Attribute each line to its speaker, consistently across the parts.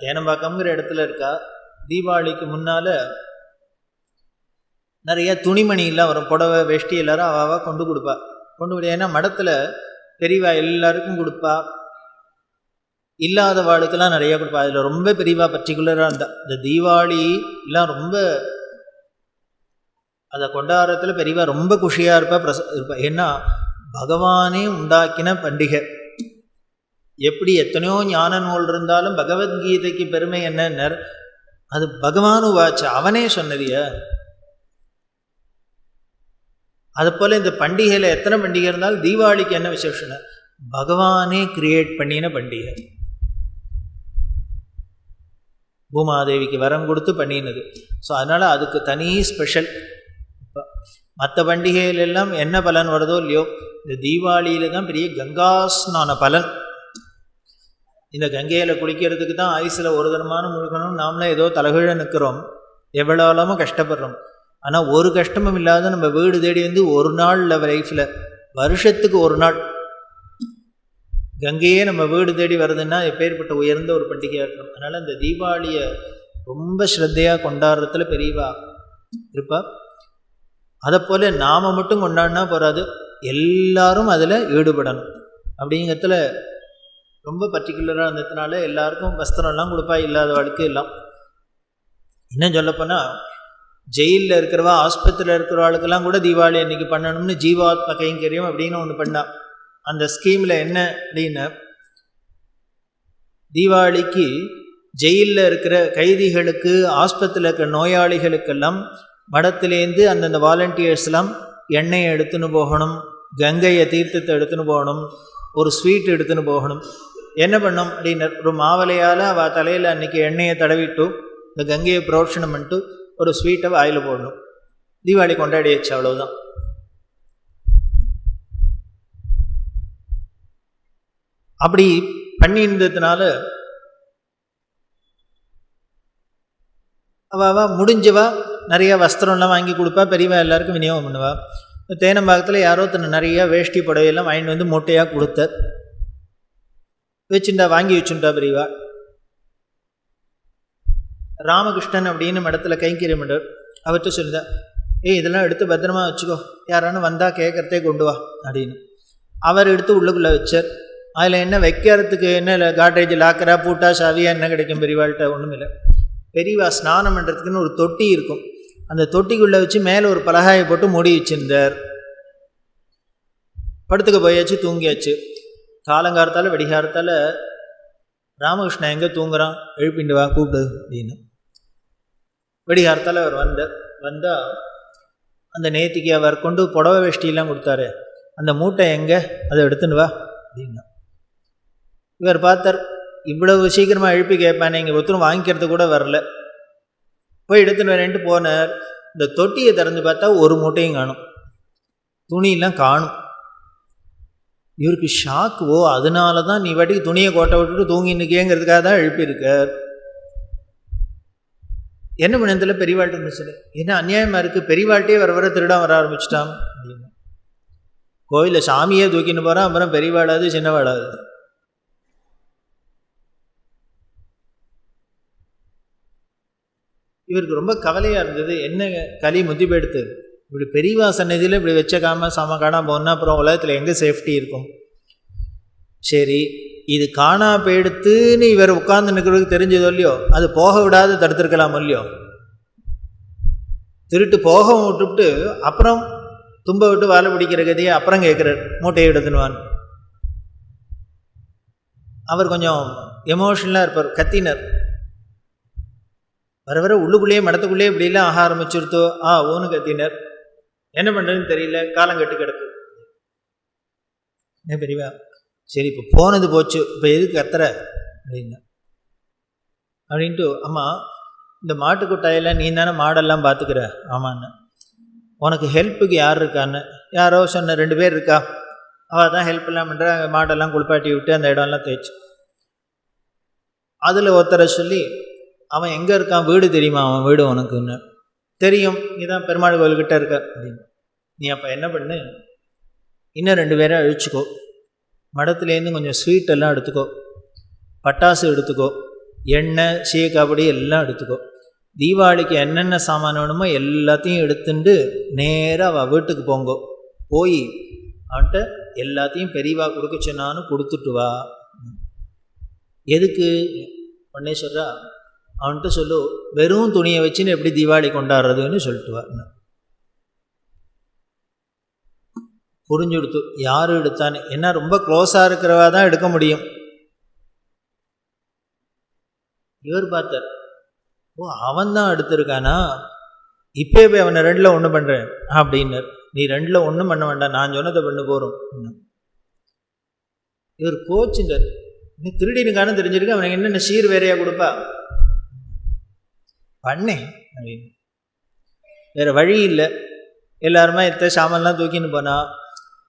Speaker 1: தேனம்பாக்கம்ங்கிற இடத்துல இருக்கா. தீபாவளிக்கு முன்னால் நிறைய துணிமணிலாம் வரும், புடவை வேஷ்டி எல்லாரும் அவாவா கொண்டு கொடுப்பா. ஏன்னா மடத்தில் பெரியவா எல்லாருக்கும் கொடுப்பா, இல்லாத வாளுக்கெல்லாம் நிறையா கொடுப்பா. அதில் ரொம்ப பெரியவா பர்டிகுலராக இருந்தா. இந்த தீபாவளி எல்லாம் ரொம்ப அதை கொண்டாடுறதுல பெரியவா ரொம்ப குஷியாக இருப்பா. ஏன்னா பகவானே உண்டாக்கின பண்டிகை. எப்படி எத்தனையோ ஞான நூல் இருந்தாலும் பகவத்கீதைக்கு பெருமை என்ன, அது பகவான் உவாச்சு, அவனே சொன்னதிய. அது போல் இந்த பண்டிகையில் எத்தனை பண்டிகை இருந்தாலும் தீபாவளிக்கு என்ன விசேஷம்னா பகவானே கிரியேட் பண்ணின பண்டிகை. பூமாதேவிக்கு வரம் கொடுத்து பண்ணினது. ஸோ அதனால் அதுக்கு தனி ஸ்பெஷல். மற்ற பண்டிகையிலெல்லாம் என்ன பலன் வருதோ இல்லையோ, இந்த தீபாவளியில் தான் பெரிய கங்காஸ்நான பலன். இந்த கங்கையில் குளிக்கிறதுக்கு தான் ஆயுசில் ஒரு தரமான முழுக்கணும். நாமளும் ஏதோ தலைகீழ நிற்கிறோம், எவ்வளோலாமோ கஷ்டப்படுறோம். ஆனால் ஒரு கஷ்டமும் இல்லாத நம்ம வீடு தேடி வந்து ஒரு நாள் லைஃப்பில் வருஷத்துக்கு ஒரு நாள் கங்கையே நம்ம வீடு தேடி வருதுன்னா எப்பேற்பட்ட உயர்ந்த ஒரு பண்டிகையாக இருக்கணும். அதனால் இந்த தீபாவளியை ரொம்ப ஸ்ரத்தையாக கொண்டாடுறதுல பெரியவா இருப்பா. அதை போல் நாம் மட்டும் கொண்டாடினா போகாது, எல்லாரும் அதில் ஈடுபடணும். அப்படிங்கிறதுல ரொம்ப பர்டிகுலராக இருந்ததுனால எல்லாருக்கும் வஸ்திரம்லாம் கொடுப்பா, இல்லாத வாழ்க்கை எல்லாம். இன்னும் சொல்லப்போனால் ஜெயிலில் இருக்கிறவா, ஆஸ்பத்திரியில் இருக்கிறவாளுக்கெல்லாம் கூட தீபாவளி அன்றைக்கி பண்ணணும்னு ஜீவாத்ம கைங்கரியம் அப்படின்னு ஒன்று பண்ணா. அந்த ஸ்கீமில் என்ன அப்படின்னா, தீபாவளிக்கு ஜெயிலில் இருக்கிற கைதிகளுக்கு, ஆஸ்பத்திரியில் இருக்கிற நோயாளிகளுக்கெல்லாம் மடத்துலேருந்து அந்தந்த வாலண்டியர்ஸ்லாம் எண்ணெயை எடுத்துன்னு போகணும், கங்கையை தீர்த்தத்தை எடுத்துன்னு போகணும், ஒரு ஸ்வீட் எடுத்துன்னு போகணும். என்ன பண்ணோம் அப்படின்னு ஒரு மாவலையால் அவள் தலையில் அன்றைக்கி எண்ணெயை தடவிட்டு இந்த கங்கையை புரோஷனம் பண்ணிட்டு ஒரு ஸ்வீட்டை வாயில் போடணும். தீபாவளி கொண்டாடியாச்சு, அவ்வளோதான். அப்படி பண்ணியிருந்ததுனால அவள் முடிஞ்சவா நிறையா வஸ்திரம்லாம் வாங்கி கொடுப்பா, பெரியவா எல்லாருக்கும் விநியோகம் பண்ணுவா. தேனம்பாக்கத்தில் யாரோ தன்னை நிறையா வேஷ்டி புடவையெல்லாம் வாங்கிட்டு வந்து மூட்டையாக கொடுத்த வச்சுட்டா, வாங்கி வச்சுட்டா பெரியவா. ராமகிருஷ்ணன் அப்படின்னு மடத்தில் கைங்கரியம் பண்ணுறார். அவர்கிட்ட சொல்லுதா, இதெல்லாம் எடுத்து பத்திரமா வச்சுக்கோ, யாரானு வந்தால் கேட்குறதே கொண்டு வா அப்படின்னு. அவர் எடுத்து உள்ளுக்குள்ளே வச்சார். அதில் என்ன வைக்கிறதுக்கு என்ன காட்ரேஜ் லாக்கரா பூட்டா சாவியா என்ன கிடைக்கும் பெரியவாள்கிட்ட? ஒன்றும் இல்லை. பெரியவா ஸ்நானம் பண்ணுறதுக்குன்னு ஒரு தொட்டி இருக்கும், அந்த தொட்டிக்குள்ளே வச்சு மேலே ஒரு பலகாயை போட்டு மூடி வச்சுருந்தார். படுத்துக்க போயாச்சு, தூங்கியாச்சு. காலங்காலத்தால் வெடிகாரத்தால் ராமகிருஷ்ணன் எங்கே தூங்குறான், எழுப்பிண்டு வா கூப்பிடு அப்படின்னு. வெடிகாரத்தால் அவர் வந்தால் அந்த நேத்திக்கு அவர் கொண்டு புடவை வேஷ்டியெல்லாம் கொடுத்தாரு, அந்த மூட்டை எங்கே, அதை எடுத்துன்னு வா அப்படின்னா. இவர் பார்த்தார், இவ்வளவு சீக்கிரமாக எழுப்பி கேட்பானே, இங்கே ஒருத்தரும் வாங்கிக்கிறது கூட வரல. போய் எடுத்துன்னு வரேன்ட்டு போனார். இந்த தொட்டியை திறந்து பார்த்தா ஒரு மூட்டையும் காணும், துணியெல்லாம் காணும். இவருக்கு ஷாக்கு. ஓ, அதனால தான் நீ வாட்டிக்கு துணியை கோட்டை விட்டுட்டு தூங்கின்னுக்கேங்கிறதுக்காக தான் எழுப்பியிருக்கார். என்ன பண்ணதில் பெரியவாழ்ட்டு இருந்துச்சு, என்ன அநியாயமாக இருக்குது, பெரியவாழ்ட்டே வர திருட வர ஆரம்பிச்சிட்டான் அப்படின்னு. கோயிலில் சாமியே தூக்கின்னு போகிறான், அப்புறம் பெரியவாடாது சின்னவாடாது. இவருக்கு ரொம்ப கவலையாக இருந்தது. என்ன களி முத்தி போயிடுத்து, இப்படி பெரியவா சன்னதியில் இப்படி வச்சக்காம காணாம போனால் அப்புறம் உலகத்தில் எங்கே சேஃப்டி இருக்கும்? சரி, இது காணா போயிடுத்துன்னு இவர் உட்கார்ந்து நிற்கிறதுக்கு தெரிஞ்சதோ இல்லையோ, அது போக விடாது தடுத்துருக்கலாமோ இல்லையோ. திருட்டு போக விட்டுவிட்டு அப்புறம் தும்ப விட்டு வாழை பிடிக்கிற கதையை அப்புறம் கேட்குறார், மூட்டையை எடுத்துனுவான். அவர் கொஞ்சம் எமோஷனலாக இருப்பார், கத்தினர். வர வர உள்ளுக்குள்ளேயே மடத்துக்குள்ளேயே இப்படிலாம் ஆக ஆரம்பிச்சுருத்தோ, ஓன்னு கத்தினர். என்ன பண்ணுறதுன்னு தெரியல, காலம் கட்டு கிடக்கு. என்ன பெரியவா, சரி இப்போ போனது போச்சு, இப்போ எதுக்கு கத்துற அப்படின்ட்டு. அம்மா, இந்த மாட்டு கொட்டாயெல்லாம் நீ தானே மாடெல்லாம் பார்த்துக்கிற? ஆமான்னு. உனக்கு ஹெல்ப்புக்கு யார் இருக்கான்னு? யாரோ சொன்ன 2 பேர் இருக்கா, அவள் தான் ஹெல்ப் எல்லாம் பண்ணுற, மாடெல்லாம் குளிப்பாட்டி விட்டு அந்த இடம்லாம் தேய்ச்சி. அதில் ஒருத்தரை சொல்லி, அவன் எங்கே இருக்கான், வீடு தெரியுமா அவன் வீடு உனக்குன்னு? தெரியும், நீ தான் பெருமாள் கோயில்கிட்ட இருக்க அப்படின்னு. நீ அப்போ என்ன பண்ணு, இன்னும் 2 பேரை அழிச்சிக்கோ, மடத்துலேருந்து கொஞ்சம் ஸ்வீட்டெல்லாம் எடுத்துக்கோ, பட்டாசு எடுத்துக்கோ, எண்ணெய் சீக்காப்பொடி எல்லாம் எடுத்துக்கோ. தீபாவளிக்கு என்னென்ன சாமான் வேணுமோ எல்லாத்தையும் எடுத்துட்டு நேராக அவள் வீட்டுக்கு போங்கோ. போய் அவன்கிட்ட எல்லாத்தையும் பெரியவா கொடுக்க சொன்னான்னு கொடுத்துட்டு வா. எதுக்கு உடனே சொல்கிறா, அவன்கிட்ட சொல்லு, வெறும் துணியை வச்சுன்னு எப்படி தீபாவளி கொண்டாடுறதுன்னு சொல்லிட்டு வா. புரிஞ்சு கொடுத்து யாரும் எடுத்தானே, ஏன்னா ரொம்ப க்ளோஸாக இருக்கிறவா தான் எடுக்க முடியும். இவர் பார்த்தார், ஓ அவன் தான் எடுத்திருக்கானா, இப்போ போய் அவனை 2ல் 1 பண்ணுறேன் அப்படின்னார். நீ 2ல் 1 பண்ண வேண்டாம், நான் சொன்னதை பண்ண போகிறோம். இவர் கோச்சுட்டார், நீ திருடினுக்கான தெரிஞ்சிருக்க, அவனுக்கு என்னென்ன சீர் வேறையாக கொடுப்பா பண்ணேன் அப்படின்னு. வேறு வழி இல்லை. எல்லாருமே எத்த சாமான்லாம் தூக்கின்னு போனா,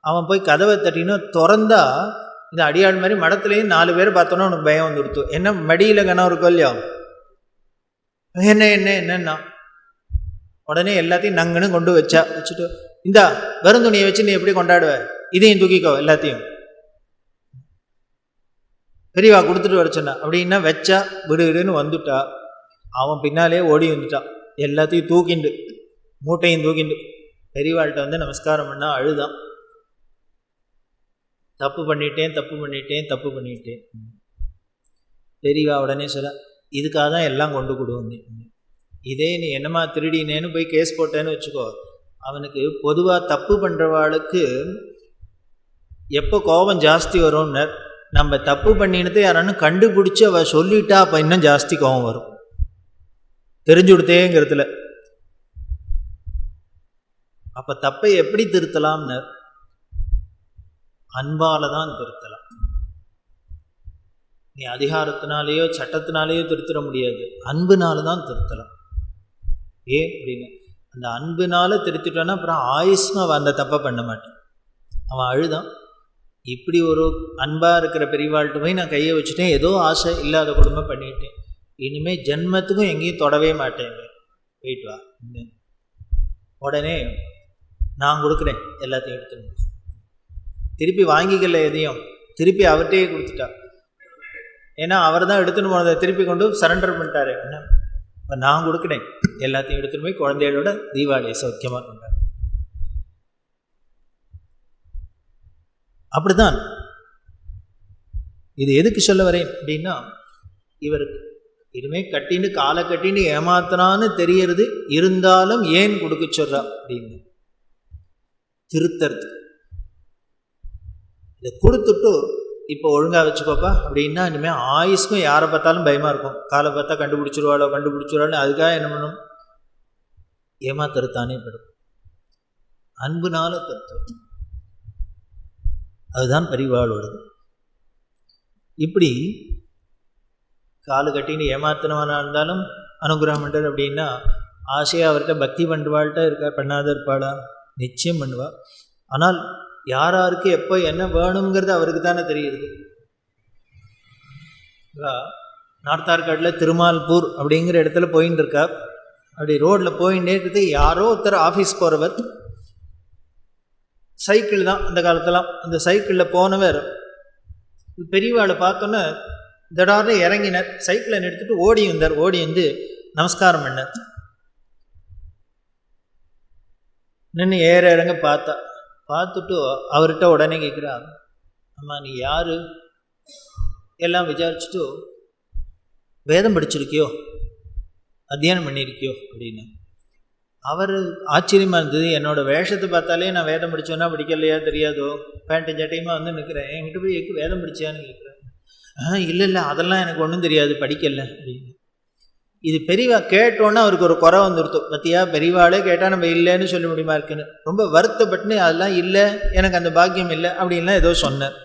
Speaker 1: அவன் போய் கதவை தட்டின்னு திறந்தா இந்த அடியாள் மாதிரி மடத்துலேயும் 4 பேர் பார்த்தோன்னா அவனுக்கு பயம் வந்து கொடுத்து. என்ன மடியில் கணம் இருக்கும் இல்லையா, என்னன்னா உடனே எல்லாத்தையும் நங்குன்னு கொண்டு வச்சுட்டு, இந்தா வெறும் துணியை வச்சு நீ எப்படி கொண்டாடுவ, இதையும் தூக்கிக்கோ எல்லாத்தையும், பெரியவா கொடுத்துட்டு வர சொன்னா அப்படின்னா வச்சா விடுன்னு வந்துட்டா. அவன் பின்னாலே ஓடி வந்துட்டான், எல்லாத்தையும் தூக்கிண்டு மூட்டையும் தூக்கிண்டு பெரியவாள்கிட்ட வந்து நமஸ்காரம் பண்ணா. அழுதான், தப்பு பண்ணிட்டேன். பெரியவா உடனே சொல்ல, இதுக்காக தான் எல்லாம் கொண்டு கொடுவோம். இதே நீ என்னம்மா திருடினேன்னு போய் கேஸ் போட்டேன்னு வச்சுக்கோ, அவனுக்கு பொதுவாக தப்பு பண்ணுறவாளுக்கு எப்போ கோபம் ஜாஸ்தி வரும்னு, நம்ம தப்பு பண்ணினது யாரானு கண்டுபிடிச்சி அவள் சொல்லிட்டா அப்போ இன்னும் ஜாஸ்தி கோபம் வரும். தெரிஞ்சு கொடுத்தேங்கிறதுல அப்போ தப்பை எப்படி திருத்தலாம்னு, அன்பால் தான் திருத்தலாம். நீ அதிகாரத்தினாலேயோ சட்டத்தினாலேயோ திருத்திட முடியாது, அன்புனால தான் திருத்தலாம். ஏன் அப்படின்னு, அந்த அன்புனால திருத்திட்டோன்னா அப்புறம் ஆயுஷ்மா அந்த தப்பை பண்ண மாட்டேன். அவன் அழுதான், இப்படி ஒரு அன்பாக இருக்கிற பெரியவாள்கிட்ட போய் நான் கையை வச்சுட்டேன், ஏதோ ஆசை இல்லாத குடும்பம் பண்ணிட்டேன், இனிமேல் ஜென்மத்துக்கும் எங்கேயும் தொடவே மாட்டேன், போயிட்டு வா. உடனே நான் கொடுக்குறேன் எல்லாத்தையும் எடுத்துன்னு, திருப்பி வாங்கிக்கல எதையும், திருப்பி அவர்கிட்டயே கொடுத்துட்டா. ஏன்னா அவர் தான் எடுத்துன்னு போனதை திருப்பி கொண்டு சரண்டர் பண்ணிட்டாரு. என்ன, இப்போ நான் கொடுக்குறேன் எல்லாத்தையும் எடுத்துன்னு போய் குழந்தைகளோட தீபாவளியை சௌக்கியமாக கொண்டாரு. அப்படிதான். இது எதுக்கு சொல்ல வரேன் அப்படின்னா, இவருக்கு இனிமேல் கட்டின்னு காலை கட்டின்னு ஏமாத்தினான்னு தெரியறது, இருந்தாலும் ஏன் கொடுக்க சொல்றா அப்படின்னு திருத்தறது. இதை கொடுத்துட்டு இப்போ ஒழுங்காக வச்சுக்கோப்பா அப்படின்னா, இனிமேல் ஆயுஷ்க்கும் யாரை பார்த்தாலும் பயமாக இருக்கும், காலை பார்த்தா கண்டுபிடிச்சிருவாளோ அதுக்காக என்ன பண்ணும், ஏமாத்தருத்தானே படும். அன்புனால தருத்தம், அதுதான் பரிவாளோடது. இப்படி காலு கட்டின்னு ஏமாத்தினவனாக இருந்தாலும் அனுகிரகம் பண்ணுறது அப்படின்னா, ஆசையாக அவர்கிட்ட பக்தி பண்ணுவாள்கிட்ட பண்ணாத இருப்பாளா, நிச்சயம் பண்ணுவா. ஆனால் யாராருக்கு எப்போ என்ன வேணுங்கிறது அவருக்கு தானே தெரியுது. நார்த் ஆர்காடில் திருமால்பூர் அப்படிங்கிற இடத்துல போயின்னு இருக்கா. அப்படி ரோட்டில் போயின்னே இருக்குது, யாரோ ஒருத்தர் ஆஃபீஸ் போகிறவர், சைக்கிள் தான் அந்த காலத்தெல்லாம், அந்த சைக்கிளில் போனவர் பெரியவாளை பார்த்தோன்னே தடார்னு இறங்கினார், சைக்கிளை நிறுத்திட்டு ஓடி வந்தார். ஓடி வந்து நமஸ்காரம் பண்ணார். நின்று ஏற இறங்க பார்த்துட்டு அவர்கிட்ட உடனே கேட்குறா, அம்மா நீ யார் எல்லாம் விசாரிச்சுட்டு, வேதம் படிச்சிருக்கியோ, அத்தியானம் பண்ணியிருக்கியோ அப்படின்னு. அவர் ஆச்சரியமாக இருந்தது, என்னோடய வேஷத்தை பார்த்தாலே நான் வேதம் படித்தோன்னா படிக்கலையா தெரியாதோ, பேண்ட்டு சட்டையுமா வந்து நிற்கிறேன், என்கிட்ட போய் எக்கு வேதம் படித்தான்னு கேட்குறேன். இல்லை அதெல்லாம் எனக்கு ஒன்றும் தெரியாது, படிக்கலை அப்படின்னு. இது பெரியவா கேட்டோன்னே அவருக்கு ஒரு குறை வந்துருத்தோம். பற்றியா, பெரியவாளே கேட்டால் நம்ம இல்லைன்னு சொல்ல முடியுமா இருக்குன்னு ரொம்ப வருத்தப்பட்டுன்னு, அதெல்லாம் இல்லை எனக்கு அந்த பாக்கியம் இல்லை அப்படின்லாம் ஏதோ சொன்னேன்.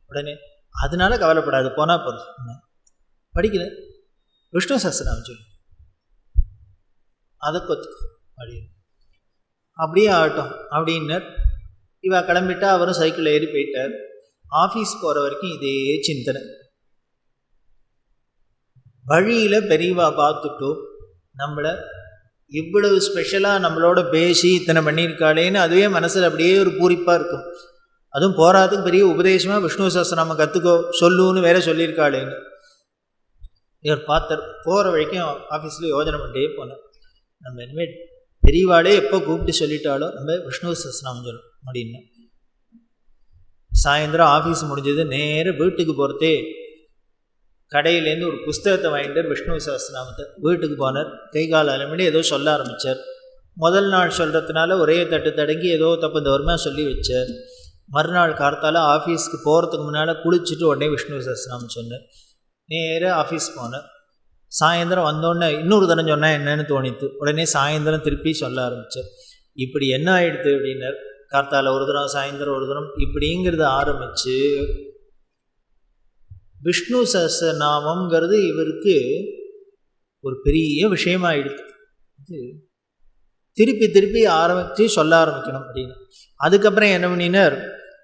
Speaker 1: உடனே அதனால கவலைப்படாது, போனால் போதும், படிக்கல விஷ்ணு சஹஸ்ரநாமம் சொல்லு, அதை கொத்துக்கு அப்படின்னு. அப்படியே ஆகட்டும் அப்படின்னர். இவா கிளம்பிட்டா, அவரும் சைக்கிளில் ஏறி போயிட்டார். ஆஃபீஸ் போகிற வரைக்கும் இதே சிந்தனை. வழியில் பெரியவா பார்த்துட்டோ நம்மளை இவ்வளவு ஸ்பெஷலாக நம்மளோட பேசி இத்தனை பண்ணியிருக்காளேன்னு அதுவே மனசில் அப்படியே ஒரு பூரிப்பாக இருக்கும். அதுவும் போராதுக்கு பெரிய உபதேசமாக விஷ்ணு சஹஸ்ரநாமம் கற்றுக்கோ சொல்லுன்னு வேற சொல்லியிருக்காளேன்னு. இவர் பார்த்தார். போகிற வரைக்கும் ஆஃபீஸில் யோஜனை பண்ணிட்டே போனார். நம்ம இனிமேல் பெரியவாளே எப்போ கூப்பிட்டு சொல்லிட்டாலோ நம்ம விஷ்ணு சஹஸ்ரநாமம் சொல்லணும் அப்படின்னு. சாயந்தரம் ஆஃபீஸ் முடிஞ்சது, நேராக வீட்டுக்கு போகிறதே கடையிலேருந்து ஒரு புஸ்தகத்தை வாங்கிட்டு விஷ்ணு சஹஸ்ரநாமத்தை வீட்டுக்கு போனார். கை கால் அலமிடி ஏதோ சொல்ல ஆரம்பித்தார். முதல் நாள் சொல்கிறதுனால ஒரே தட்டு தடங்கி ஏதோ தப்பு தவறுமையாக சொல்லி வச்சார். மறுநாள் கார்த்தால ஆஃபீஸ்க்கு போகிறதுக்கு முன்னால் குளிச்சுட்டு உடனே விஷ்ணு சஹஸ்ரநாமம் சொன்னார். நேராக ஆஃபீஸ் போனேன். சாயந்தரம் வந்தோடனே இன்னொரு தரம் சொன்னால் என்னன்னு தோணித்து. உடனே சாயந்தரம் திருப்பி சொல்ல ஆரம்பித்தார். இப்படி என்ன ஆகிடுது அப்படின்னார். கார்த்தால ஒரு தரம், சாயந்தரம் ஒரு தரம், இப்படிங்கிறத ஆரம்பித்து விஷ்ணு சஹஸ்ரநாமங்கிறது இவருக்கு ஒரு பெரிய விஷயமாயிடுது. திருப்பி திருப்பி ஆரம்பித்து சொல்ல ஆரம்பிக்கணும் அப்படின்னு. அதுக்கப்புறம் என்ன பண்ணினார்,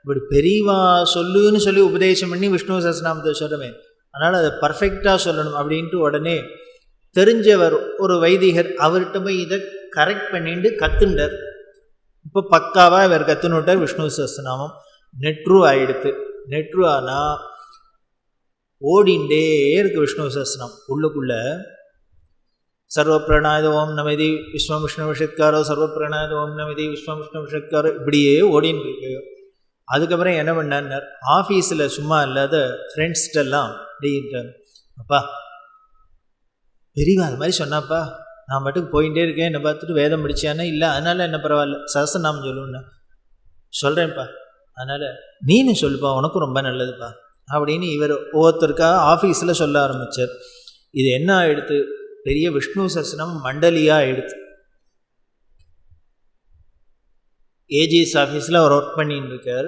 Speaker 1: இப்படி பெரியவா சொல்லுன்னு சொல்லி உபதேசம் பண்ணி விஷ்ணு சஹஸ்ரநாமத்தை சொல்கிறமே, அதனால் அதை பர்ஃபெக்டாக சொல்லணும் அப்படின்ட்டு உடனே தெரிஞ்சவர் ஒரு வைதிகர் அவர்கிட்ட போய் இதை கரெக்ட் பண்ணிட்டு கற்றுண்டார். இப்போ பக்காவாக இவர் கற்றுனுட்டார் விஷ்ணு சஹஸ்ரநாமம். நெட்ரு ஆகிடுது. நெட்ரு ஆனால் ஓடிண்டே இருக்கு விஷ்ணு சஹஸ்ரநாமம். உள்ளுக்குள்ளே சர்வப்பிரணாய ஓம் நமதி விஸ்வம் விஷ்ணு விஷத்காரோ, சர்வப்பிரணாய ஓம் நமதி விஸ்வம் விஷ்ணு விஷத்காரோ, இப்படியே ஓடின்னு இருக்கு. அதுக்கப்புறம் என்ன பண்ணார், ஆஃபீஸில் சும்மா இல்லாத ஃப்ரெண்ட்ஸ்கிட்டெல்லாம் அப்படின்ட்டார். அப்பா பெரியவா அது மாதிரி சொன்னாப்பா, நான் பாட்டுக்கு போயிட்டே இருக்கேன், என்னை பார்த்துட்டு வேதம் படித்தானே, இல்லை அதனால் என்ன பரவாயில்ல, சஹஸ்ரநாமம் சொல்லுவேன்னு சொல்கிறேன்ப்பா, அதனால் நீனு சொல்லுப்பா, உனக்கும் ரொம்ப நல்லதுப்பா அப்படின்னு இவர் ஒவ்வொருத்தருக்காக ஆஃபீஸில் சொல்ல ஆரம்பித்தார். இது என்ன ஆகிடுது, பெரிய விஷ்ணு சஹஸ்ரநாமம் மண்டலியாக ஆகிடுது. ஏஜிஎஸ் ஆஃபீஸில் அவர் ஒர்க் பண்ணின்னு இருக்கார்.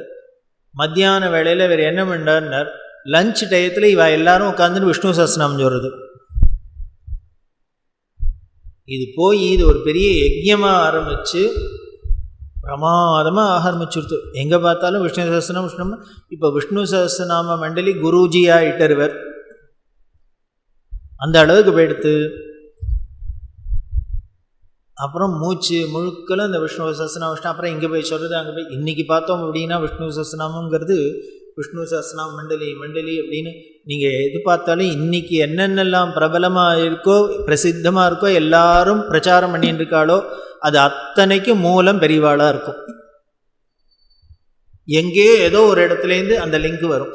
Speaker 1: மத்தியான வேளையில் இவர் என்ன பண்ணார்னார், லஞ்ச் டயத்தில் இவ எல்லாரும் உட்காந்துட்டு விஷ்ணு சஹஸ்ரநாமம் சொல்கிறது. இது போய் இது ஒரு பெரிய யஜ்யமாக ஆரம்பித்து பிரமாதமாக ஆரம்பிச்சுடுத்து. எங்கே பார்த்தாலும் விஷ்ணு சஹஸ்ரநாமம் விஷ்ணு. இப்போ விஷ்ணு சஹஸ்ரநாம மண்டலி குருஜியாக இட்டருவர். அந்த அளவுக்கு போயிடுத்து. அப்புறம் மூச்சு முழுக்கலும் இந்த விஷ்ணு சஹஸ்ரநாமம் விஷ்ணு. அப்புறம் இங்கே போய் சொல்கிறது, அங்கே போய் இன்றைக்கி பார்த்தோம் அப்படின்னா விஷ்ணு சஹஸ்ரநாமங்கிறது விஷ்ணு சஹஸ்ரநாம மண்டலி மண்டலி அப்படின்னு நீங்கள் எது பார்த்தாலும் இன்றைக்கி என்னென்னலாம் பிரபலமாக இருக்கோ பிரசித்தமாக இருக்கோ எல்லாரும் பிரச்சாரம் பண்ணிட்டு இருக்காளோ அது அத்தனைக்கும் மூலம் பெரியவாளாக இருக்கும். எங்கேயோ ஏதோ ஒரு இடத்துலேருந்து அந்த லிங்க் வரும்.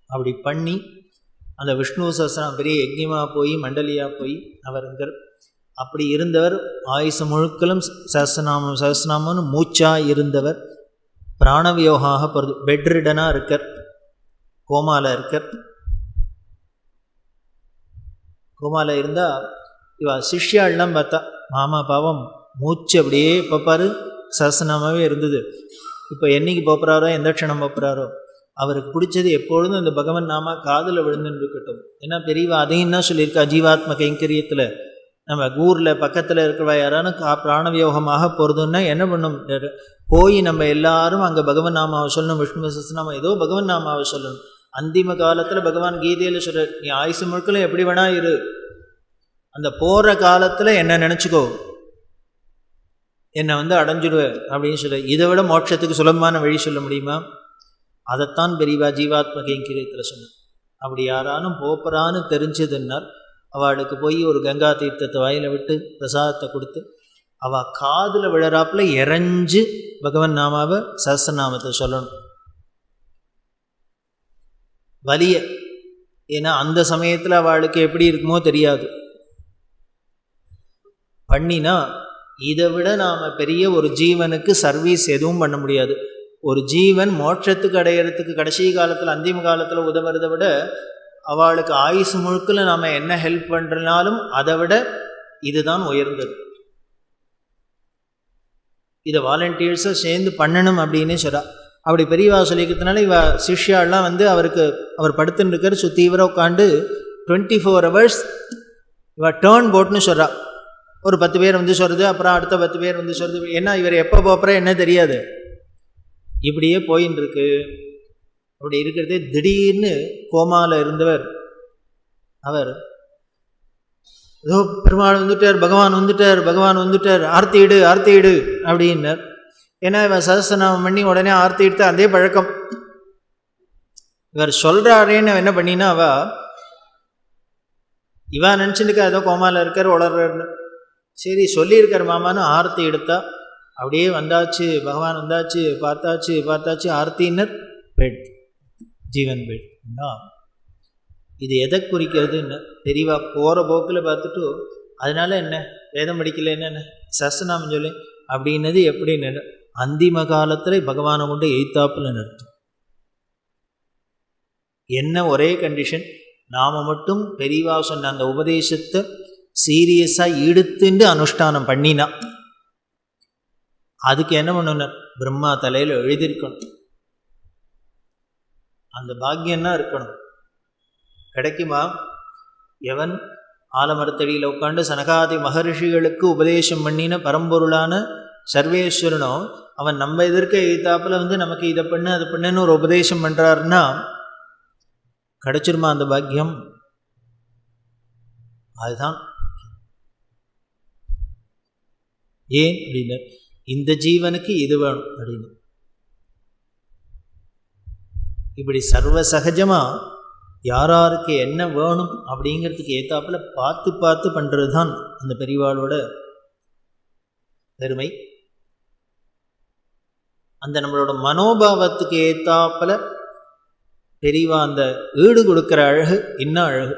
Speaker 1: அப்படி பண்ணி அந்த விஷ்ணு சஹஸ்ரநாமம் பெரிய யஜ்யமாக போய் மண்டலியாக போய் அவருங்கிற அப்படி இருந்தவர். ஆயுசு முழுக்களும் சஹஸ்ரநாமம்னு மூச்சாக இருந்தவர். பிராணவியோகாக போகிறது. பெட்ரிடனாக இருக்கார், கோமாவில் இருக்கார். கோமாவில் இருந்தால் இவா சிஷ்யாள்லாம் பார்த்தா, மாமா பாவம் மூச்சு அப்படியே பார்ப்பாரு, சஹஸ்ரநாமாவே இருந்தது. இப்போ என்னைக்கு போகிறாரோ எந்த க்ஷணம் போகிறாரோ அவருக்கு பிடிச்சது எப்பொழுதும் இந்த பகவன் நாமா காதில் விழுந்துன்னு இருக்கட்டும். ஏன்னா பெரியவா அதையும் தான் சொல்லியிருக்கா, ஜீவாத்ம கைங்கரியத்தில் நம்ம ஊரில் பக்கத்தில் இருக்கிறவா யாரானு பிராணவியோகமாக போகிறதுன்னா என்ன பண்ணும், போய் நம்ம எல்லாரும் அங்கே பகவன் நாமாவை சொல்லணும், விஷ்ணு சஹஸ்ரநாமம் ஏதோ பகவன் நாமாவை சொல்லணும். அந்திம காலத்தில் பகவான் கீதையில் சொல்ற, நீ ஆயுசு முழுக்களும் எப்படி வேணா இரு, அந்த போகிற காலத்தில் என்ன நினச்சிக்கோ, என்னை அடைஞ்சிடுவேன் அப்படின்னு சொல்ல. இதை விட மோட்சத்துக்கு சுலபமான வழி சொல்ல முடியுமா? அதைத்தான் பெரியவா ஜீவாத்ம கைங்கரியத்தில் சொன்னார். அப்படி யாரானும் போப்பறான்னு தெரிஞ்சதுன்னார் அவளுக்கு போய் ஒரு கங்கா தீர்த்தத்தை வாயில் விட்டு பிரசாதத்தை கொடுத்து அவள் காதில் விழறாப்புல இறைஞ்சு பகவன் நாமாவை சஹஸ்ரநாமத்தை சொல்லணும். வலிய, ஏன்னா அந்த சமயத்தில் அவளுக்கு எப்படி இருக்குமோ தெரியாது. பண்ணினா இதை விட நாம் பெரிய ஒரு ஜீவனுக்கு சர்வீஸ் எதுவும் பண்ண முடியாது. ஒரு ஜீவன் மோட்சத்துக்கு அடையிறதுக்கு கடைசி காலத்தில் அந்திம காலத்தில் உதவுறதை விட அவளுக்கு ஆயுசு முழுக்கில் நாம் என்ன ஹெல்ப் பண்ணுறனாலும் அதை விட இதுதான் உயர்ந்தது. இதை வாலண்டியர்ஸை சேர்ந்து பண்ணணும் அப்படின்னு சொல்கிறா. அப்படி பெரியவா சொல்லிக்கிறதுனால இவ சிஷ்யாலாம் அவர் படுத்துன்னு இருக்கார், சுற்றி இவரை உட்காந்து 24 hours இவ டேர்ன் போட்டுன்னு சொல்கிறா. ஒரு 10 பேர் சொல்கிறது, அப்புறம் அடுத்த 10 பேர் சொல்கிறது. ஏன்னா இவர் எப்போ போகிறா என்ன தெரியாது, இப்படியே போயின்னு இருக்கு. அப்படி இருக்கிறதே திடீர்னு கோமாவில் இருந்தவர் அவர் ஏதோ பெருமாள் பகவான் வந்துட்டார் ஆர்த்தியிடு அப்படின்னார். ஏன்னா இவன் சஹஸ்ரநாமம் பண்ணி உடனே ஆர்த்தி எடுத்து அதே பழக்கம். இவர் சொல்கிறாரேன்னு என்ன பண்ணினா இவா நினச்சிட்டுக்கா ஏதோ கோமாவில் இருக்கார் உளர்றாருன்னு. சரி சொல்லியிருக்கார் மாமான்னு ஆரத்தி எடுத்தா. அப்படியே வந்தாச்சு, பகவான் வந்தாச்சு, பார்த்தாச்சு ஆர்த்தின்னர் போயிடுது, ஜீவன் போயிடுதுங்களா. இது எதை குறிக்கிறதுன்னு தெரியவா போகிற போக்கில் பார்த்துட்டு அதனால என்ன வேதம் படிக்கலைன்னு என்ன சஸ்நாமம் சொல்லி அப்படின்னது எப்படின்னு அந்திம காலத்தில் பகவானை கொண்டு எய்த்தாப்புல நிறுத்தும். என்ன ஒரே கண்டிஷன், நாம் மட்டும் பெரியவா சொன்ன அந்த உபதேசத்தை சீரியஸாக எடுத்துட்டு அனுஷ்டானம் பண்ணினா அதுக்கு என்ன பண்ணணும், பிரம்மா தலையில் எழுதியிருக்கணும். அந்த பாக்கியம்னா இருக்கணும். கிடைக்குமா? எவன் ஆலமரத்தடியில் உட்காந்து சனகாதி மகர்ஷிகளுக்கு உபதேசம் பண்ணின பரம்பொருளான சர்வேஸ்வரனோ அவன் நம்ம எதிர்க்க எய்த்தாப்பில் நமக்கு இதை பண்ணு அதை பண்ணுன்னு ஒரு உபதேசம் பண்ணுறாருன்னா கிடைச்சிருமா அந்த பாக்கியம்? அதுதான் ஏன் அப்படின்னு, இந்த ஜீவனுக்கு இது வேணும் அப்படின்னு இப்படி சர்வசகஜமாக யாராருக்கு என்ன வேணும் அப்படிங்கிறதுக்கு ஏற்றாப்புல பார்த்து பண்ணுறது தான் அந்த பெரியவாளோட பெருமை. அந்த நம்மளோட மனோபாவத்துக்கு ஏற்றாப்புல பெரியவா அந்த ஈடு கொடுக்குற அழகு இன்னும் அழகு.